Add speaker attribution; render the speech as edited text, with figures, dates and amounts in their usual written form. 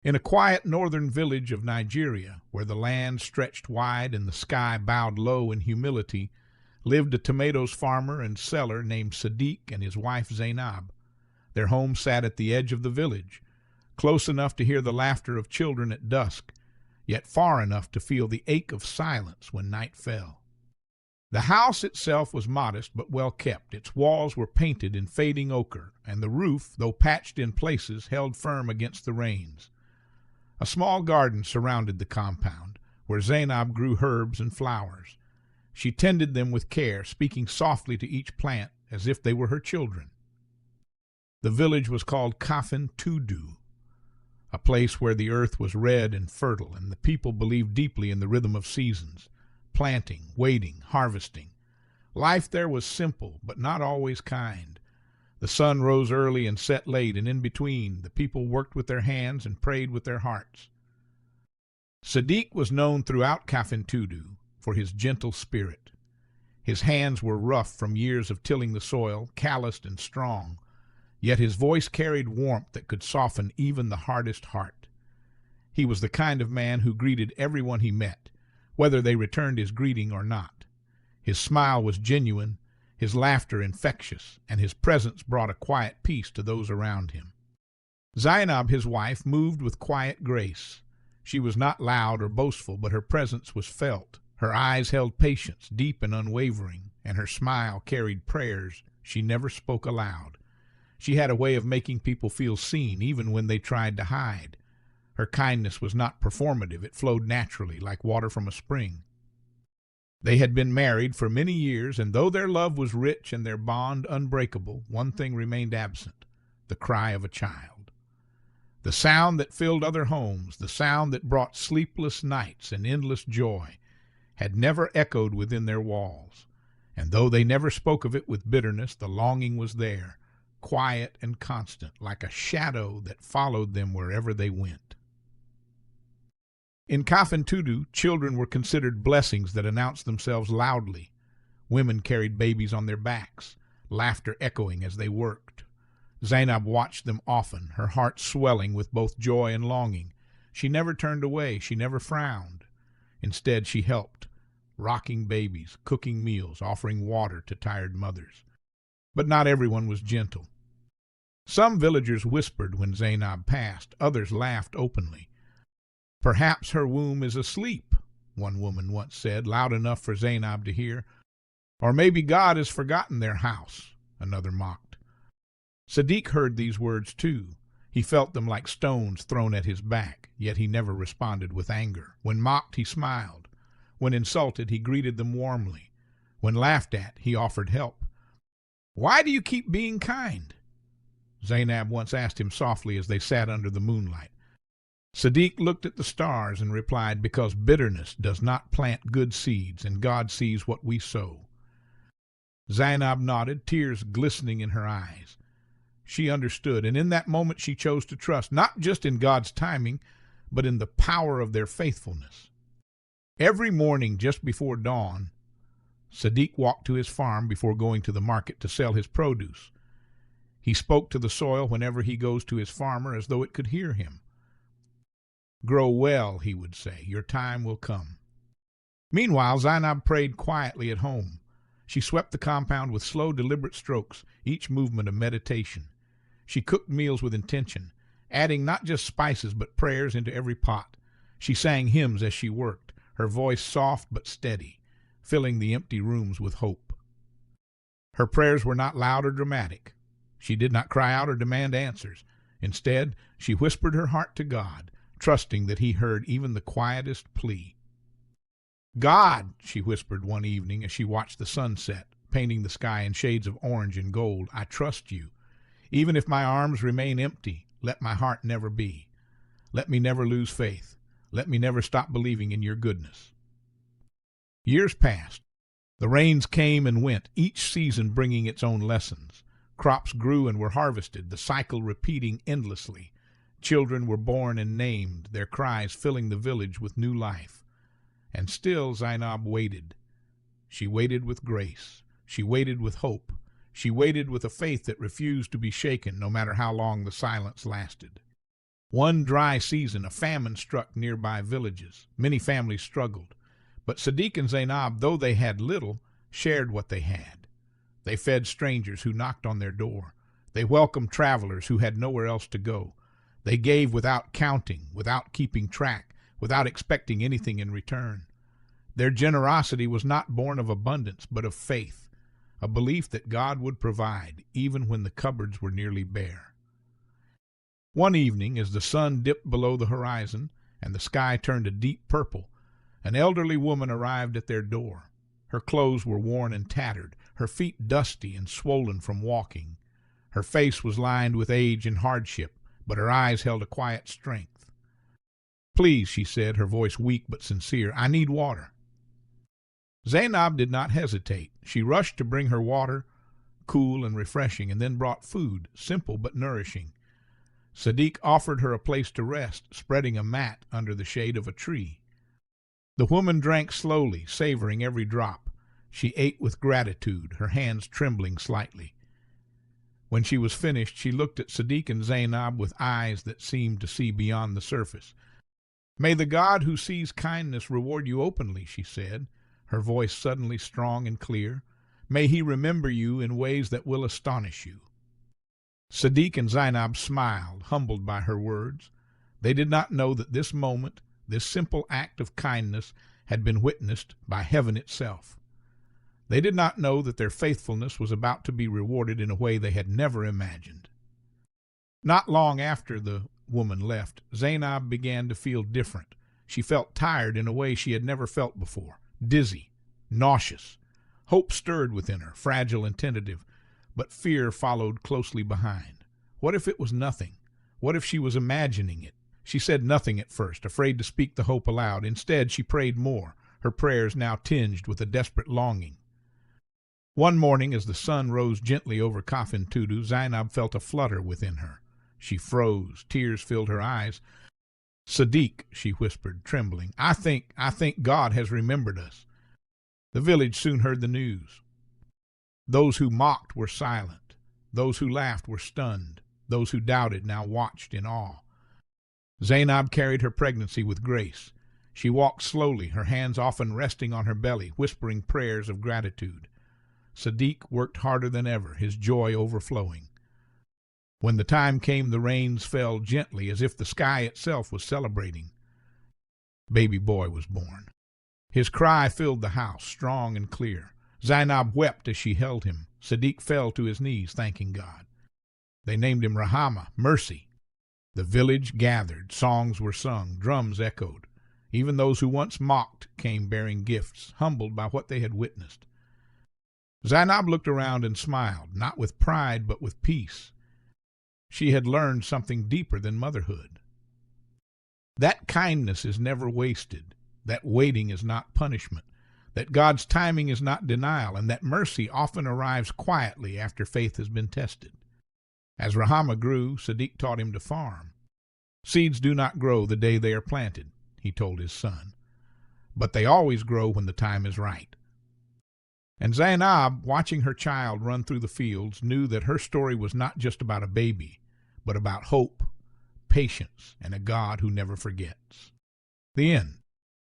Speaker 1: In a quiet northern village of Nigeria, where the land stretched wide and the sky bowed low in humility, lived a tomatoes farmer and seller named Sadiq and his wife Zainab. Their home sat at the edge of the village, close enough to hear the laughter of children at dusk, yet far enough to feel the ache of silence when night fell. The house itself was modest but well kept. Its walls were painted in fading ochre, and the roof, though patched in places, held firm against the rains. A small garden surrounded the compound, where Zainab grew herbs and flowers. She tended them with care, speaking softly to each plant as if they were her children. The village was called Kafin Tudu, a place where the earth was red and fertile, and the people believed deeply in the rhythm of seasons, planting, waiting, harvesting. Life there was simple, but not always kind. The sun rose early and set late, and in between, the people worked with their hands and prayed with their hearts. Sadiq was known throughout Kafintudu for his gentle spirit. His hands were rough from years of tilling the soil, calloused and strong, yet his voice carried warmth that could soften even the hardest heart. He was the kind of man who greeted everyone he met, whether they returned his greeting or not. His smile was genuine, his laughter infectious, and his presence brought a quiet peace to those around him. Zainab, his wife, moved with quiet grace. She was not loud or boastful, but her presence was felt. Her eyes held patience, deep and unwavering, and her smile carried prayers she never spoke aloud. She had a way of making people feel seen, even when they tried to hide. Her kindness was not performative. It flowed naturally, like water from a spring. They had been married for many years, and though their love was rich and their bond unbreakable, one thing remained absent: the cry of a child. The sound that filled other homes, the sound that brought sleepless nights and endless joy, had never echoed within their walls. And though they never spoke of it with bitterness, the longing was there, quiet and constant, like a shadow that followed them wherever they went. In Kafintudu, children were considered blessings that announced themselves loudly. Women carried babies on their backs, laughter echoing as they worked. Zainab watched them often, her heart swelling with both joy and longing. She never turned away, she never frowned. Instead, she helped, rocking babies, cooking meals, offering water to tired mothers. But not everyone was gentle. Some villagers whispered when Zainab passed, others laughed openly. "Perhaps her womb is asleep," one woman once said, loud enough for Zainab to hear. "Or maybe God has forgotten their house," another mocked. Sadiq heard these words too. He felt them like stones thrown at his back, yet he never responded with anger. When mocked, he smiled. When insulted, he greeted them warmly. When laughed at, he offered help. "Why do you keep being kind?" Zainab once asked him softly as they sat under the moonlight. Sadiq looked at the stars and replied, "Because bitterness does not plant good seeds, and God sees what we sow." Zainab nodded, tears glistening in her eyes. She understood, and in that moment she chose to trust, not just in God's timing, but in the power of their faithfulness. Every morning just before dawn, Sadiq walked to his farm before going to the market to sell his produce. He spoke to the soil whenever he goes to his farmer as though it could hear him. "Grow well," he would say, "your time will come." Meanwhile, Zainab prayed quietly at home. She swept the compound with slow, deliberate strokes, each movement a meditation. She cooked meals with intention, adding not just spices but prayers into every pot. She sang hymns as she worked, her voice soft but steady, filling the empty rooms with hope. Her prayers were not loud or dramatic. She did not cry out or demand answers. Instead, she whispered her heart to God, trusting that he heard even the quietest plea. "God," she whispered one evening as she watched the sunset, painting the sky in shades of orange and gold, "I trust you. Even if my arms remain empty, let my heart never be. Let me never lose faith. Let me never stop believing in your goodness." Years passed. The rains came and went, each season bringing its own lessons. Crops grew and were harvested, the cycle repeating endlessly. Children were born and named, their cries filling the village with new life. And still Zainab waited. She waited with grace. She waited with hope. She waited with a faith that refused to be shaken, no matter how long the silence lasted. One dry season, a famine struck nearby villages. Many families struggled. But Sadiq and Zainab, though they had little, shared what they had. They fed strangers who knocked on their door. They welcomed travelers who had nowhere else to go. They gave without counting, without keeping track, without expecting anything in return. Their generosity was not born of abundance, but of faith, a belief that God would provide, even when the cupboards were nearly bare. One evening, as the sun dipped below the horizon and the sky turned a deep purple, an elderly woman arrived at their door. Her clothes were worn and tattered, her feet dusty and swollen from walking. Her face was lined with age and hardship, but her eyes held a quiet strength. "Please," she said, her voice weak but sincere, "I need water." Zainab did not hesitate. She rushed to bring her water, cool and refreshing, and then brought food, simple but nourishing. Sadiq offered her a place to rest, spreading a mat under the shade of a tree. The woman drank slowly, savoring every drop. She ate with gratitude, her hands trembling slightly. When she was finished, she looked at Sadiq and Zainab with eyes that seemed to see beyond the surface. "May the God who sees kindness reward you openly," she said, her voice suddenly strong and clear. "May he remember you in ways that will astonish you." Sadiq and Zainab smiled, humbled by her words. They did not know that this moment, this simple act of kindness, had been witnessed by heaven itself. They did not know that their faithfulness was about to be rewarded in a way they had never imagined. Not long after the woman left, Zainab began to feel different. She felt tired in a way she had never felt before, dizzy, nauseous. Hope stirred within her, fragile and tentative, but fear followed closely behind. What if it was nothing? What if she was imagining it? She said nothing at first, afraid to speak the hope aloud. Instead, she prayed more, her prayers now tinged with a desperate longing. One morning, as the sun rose gently over Kafin Tudu, Zainab felt a flutter within her. She froze. Tears filled her eyes. "Sadiq," she whispered, trembling, I think God has remembered us." The village soon heard the news. Those who mocked were silent. Those who laughed were stunned. Those who doubted now watched in awe. Zainab carried her pregnancy with grace. She walked slowly, her hands often resting on her belly, whispering prayers of gratitude. Sadiq worked harder than ever, his joy overflowing. When the time came, the rains fell gently, as if the sky itself was celebrating. Baby boy was born. His cry filled the house, strong and clear. Zainab wept as she held him. Sadiq fell to his knees, thanking God. They named him Rahama, mercy. The village gathered, songs were sung, drums echoed. Even those who once mocked came bearing gifts, humbled by what they had witnessed. Zainab looked around and smiled, not with pride but with peace. She had learned something deeper than motherhood. That kindness is never wasted, that waiting is not punishment, that God's timing is not denial, and that mercy often arrives quietly after faith has been tested. As Rahama grew, Sadiq taught him to farm. "Seeds do not grow the day they are planted," he told his son, "but they always grow when the time is right." And Zainab, watching her child run through the fields, knew that her story was not just about a baby, but about hope, patience, and a God who never forgets. The end.